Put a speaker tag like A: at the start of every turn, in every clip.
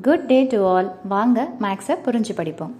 A: Good day to all. வாங்க மேக்ஸை புரிஞ்சு படிப்போம்.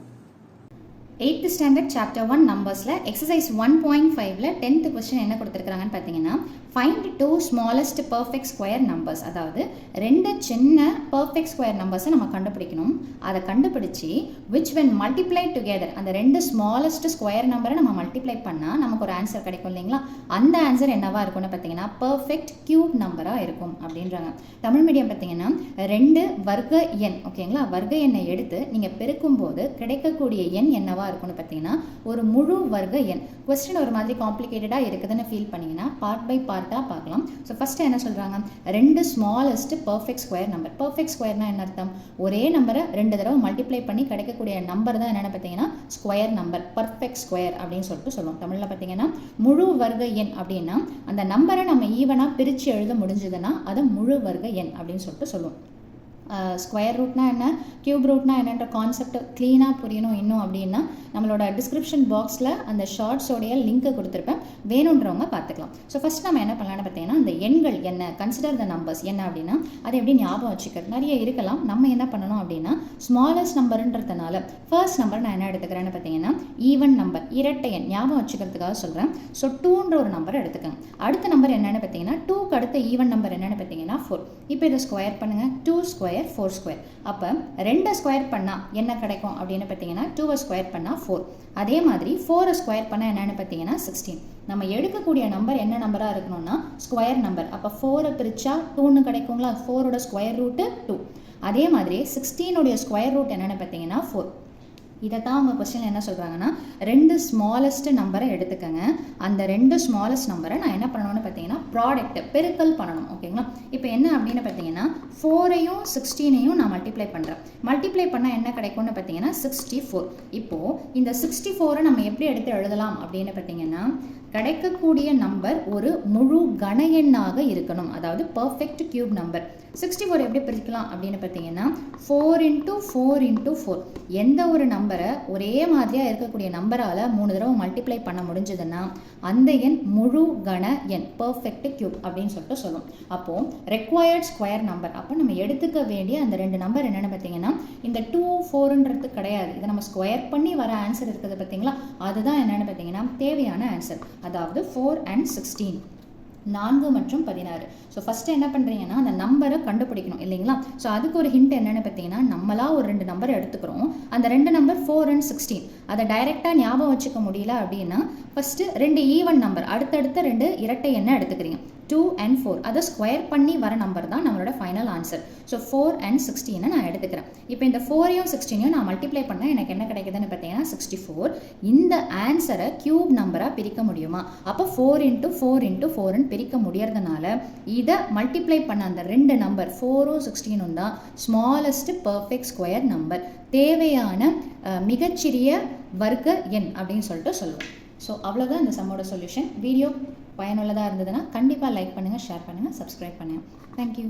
B: 8th ஸ்டாண்டர்ட் சாப்டர் 1 நம்பர்ஸில் எக்ஸசைஸ் 1.5ல் 10th கொஸ்டின் என்ன கொடுத்துருக்காங்கன்னு பார்த்தீங்கன்னா, find two smallest perfect square numbers. அதாவது ரெண்டு சின்ன பர்ஃபெக்ட் ஸ்கொயர் நம்பர்ஸை நம்ம கண்டுபிடிக்கணும். அதை கண்டுபிடிச்சி விச் வென் மல்டிப்ளை டுகெதர், அந்த ரெண்டு ஸ்மாலஸ்ட் ஸ்கொயர் நம்பரை நம்ம மல்டிப்ளை பண்ணால் நமக்கு ஒரு ஆன்சர் கிடைக்கும் இல்லைங்களா? அந்த ஆன்சர் என்னவா இருக்கும்னு பார்த்தீங்கன்னா பர்ஃபெக்ட் கியூப் நம்பராக இருக்கும் அப்படின்றாங்க. தமிழ் மீடியம் பார்த்தீங்கன்னா ரெண்டு வர்க்க எண், ஓகேங்களா? வர்க்க எண்ணை எடுத்து நீங்கள் பெருக்கும் போது கிடைக்கக்கூடிய எண் என்னவா இருக்கும்னு பார்த்தீங்கன்னா ஒரு முழு வர்க்க எண். கொஸ்டின் ஒரு மாதிரி காம்ப்ளிகேட்டடாக இருக்குதுன்னு ஃபீல் பண்ணீங்கன்னா பார்ட் பை பார்ட்டாக பார்க்கலாம். ஸோ ஃபர்ஸ்ட் என்ன சொல்கிறாங்க, ரெண்டு smallest perfect square number. Perfect ஸ்கொயர்னா என்ன அர்த்தம்? ஒரே நம்பரை ரெண்டு தடவை மல்டிப்ளை பண்ணி கிடைக்கக்கூடிய நம்பர் தான் என்னென்னு பார்த்தீங்கன்னா ஸ்கொயர் நம்பர், பர்ஃபெக்ட் ஸ்கொயர் அப்படின்னு சொல்லிட்டு சொல்லுவோம். தமிழில் பார்த்தீங்கன்னா முழு வர்க்க எண் அப்படின்னா அந்த நம்பரை நம்ம ஈவனாக பிரித்து எழுத முடிஞ்சதுன்னா அதை முழு வர்க்க எண் அப்படின்னு சொல்லிட்டு சொல்லுவோம். ஸ்கொயர் ரூட்னா என்ன, கியூப் ரூட்னா என்னன்ற கான்செப்ட் க்ளீனாக புரியணும் இன்னும் அப்படின்னா நம்மளோட டிஸ்கிரிப்ஷன் பாக்ஸில் அந்த ஷார்ட்ஸோடைய லிங்க்கை கொடுத்துருப்பேன், வேணுன்றவங்க பார்த்துக்கலாம். ஸோ ஃபஸ்ட் நம்ம என்ன பண்ணலான்னு பார்த்தீங்கன்னா அந்த எண்கள் என்ன, கன்சிடர் த நம்பர்ஸ் என்ன அப்படின்னா அதை எப்படி ஞாபகம் வச்சுக்கிறது நிறைய இருக்கலாம். நம்ம என்ன பண்ணணும் அப்படின்னா ஸ்மாலஸ்ட் நம்பர்ன்றதுனால ஃபர்ஸ்ட் நம்பர் நான் என்ன எடுத்துக்கிறேன்னு பார்த்தீங்கன்னா ஈவன் நம்பர், இரட்டை எண் ஞாபகம் வச்சுக்கிறதுக்காக சொல்கிறேன். ஸோ 2ன்ற ஒரு நம்பர் எடுத்துக்கோங்க. அடுத்த நம்பர் என்னென்னு பார்த்தீங்கன்னா 2க்கு அடுத்த ஈவன் நம்பர் என்னென்னு பார்த்தீங்கன்னா 4. இப்போ இதை ஸ்கொயர் பண்ணுங்கள், 2 ஸ்கொயர் 4 ஸ்கொயர். அப்போ 2 ஸ்கொயர் பண்ணால் என்ன கிடைக்கும் அப்படின்னு பார்த்தீங்கன்னா 2 ஸ்கொயர் பண்ணால் 4. அதே மாதிரி 4 ஸ்கொயர் பண்ணால் என்னென்னு பார்த்தீங்கன்னா 16. நம்ம எடுக்கக்கூடிய நம்பர் என்ன நம்பராக இருக்கணும்னா ஸ்கொயர் நம்பர். அப்போ 4 பிரிச்சா 2ன்னு கிடைக்குங்களா? 4ஓட ஸ்கொயர் ரூட்டு 2. அதே மாதிரி 16உடைய ஸ்கொயர் ரூட் என்னென்னு பார்த்தீங்கன்னா 4. இதை தான் அவங்க கொஸ்டின் என்ன சொல்கிறாங்கன்னா ரெண்டு ஸ்மாலஸ்ட் நம்பரை எடுத்துக்கங்க. அந்த ரெண்டு ஸ்மாலஸ்ட் நம்பரை நான் என்ன பண்ணணும்னு பார்த்தீங்கன்னா ப்ராடக்ட் பெருக்கல் பண்ணணும், ஓகேங்களா? இப்போ என்ன அப்படின்னு பார்த்தீங்கன்னா 4ஐயும் 16ஐயும் நான் மல்டிப்ளை பண்ணுறேன். மல்டிப்ளை பண்ணால் என்ன கிடைக்கும்னு பார்த்தீங்கன்னா 64. இப்போது இந்த 64ஐ நம்ம எப்படி எடுத்து எழுதலாம் அப்படின்னு பார்த்தீங்கன்னா கிடைக்கக்கூடிய நம்பர் ஒரு முழு கன எண்ணாக இருக்கணும், அதாவது பர்ஃபெக்ட் கியூப் நம்பர். 64 எப்படி பிரிக்கலாம் அப்படின்னு பார்த்தீங்கன்னா 4 × 4 × 4. எந்த ஒரு நம்பரை ஒரே மாதிரியாக இருக்கக்கூடிய நம்பரால் 3 தடவை மல்டிப்ளை பண்ண முடிஞ்சதுன்னா அந்த எண் முழு கன எண், பர்ஃபெக்ட் கியூப் அப்படின்னு சொல்லிட்டு சொல்லும். அப்போது ரெக்வயர்ட் ஸ்கொயர் நம்பர். அப்போ நம்ம எடுத்துக்க வேண்டிய அந்த ரெண்டு நம்பர் என்னென்னு பார்த்தீங்கன்னா இந்த 2, 4ன்றது கிடையாது. இதை நம்ம ஸ்கொயர் பண்ணி வர ஆன்சர் இருக்குது பார்த்தீங்களா, அதுதான் என்னென்னு பார்த்தீங்கன்னா தேவையான ஆன்சர். அதாவது 4 and 16, 4 மற்றும் 16. ஸோ ஃபஸ்ட்டு என்ன பண்ணுறீங்கன்னா அந்த நம்பரை கண்டுபிடிக்கணும் இல்லைங்களா? ஸோ அதுக்கு ஒரு ஹிண்ட் என்னென்னு பார்த்தீங்கன்னா நம்மளா ஒரு ரெண்டு நம்பர் எடுத்துக்கிறோம். அந்த ரெண்டு நம்பர் 4 and 16. அதை டைரெக்டாக ஞாபகம் வச்சுக்க முடியல அப்படின்னா ஃபஸ்ட்டு ரெண்டு ஈவன் நம்பர், அடுத்தடுத்த ரெண்டு இரட்டை எண்ணை எடுத்துக்கிறீங்க. 2 and 4 அதை ஸ்கொயர் பண்ணி வர நம்பர் தான் நம்மளோட ஃபைனல் ஆன்சர். ஸோ 4 and 16 நான் எடுத்துக்கிறேன். இப்போ இந்த 4ஐயும் 16ஐயும் நான் மல்டிப்ளை பண்ணால் எனக்கு என்ன கிடைக்குதுன்னு பார்த்தீங்கன்னா 64. இந்த ஆன்சரை கியூப் நம்பராக பிரிக்க முடியுமா? அப்போ 4 × 4 × 4ன்னு பிரிக்க முடியறதுனால இதை மல்டிப்ளை பண்ண அந்த ரெண்டு நம்பர் 4ம் 16ம் தான் ஸ்மாலஸ்ட் பர்ஃபெக்ட் ஸ்கொயர் நம்பர், தேவையான மிகச்சிறிய வர்க்க எண் அப்படின்னு சொல்லிட்டு சொல்லுவோம். ஸோ அவ்வளோதான் இந்த சம்மோட சொல்யூஷன். வீடியோ பயனுள்ளதாக இருந்ததுன்னா கண்டிப்பாக லைக் பண்ணுங்கள், ஷேர் பண்ணுங்கள், சப்ஸ்கிரைப் பண்ணுங்கள். தேங்க்யூ.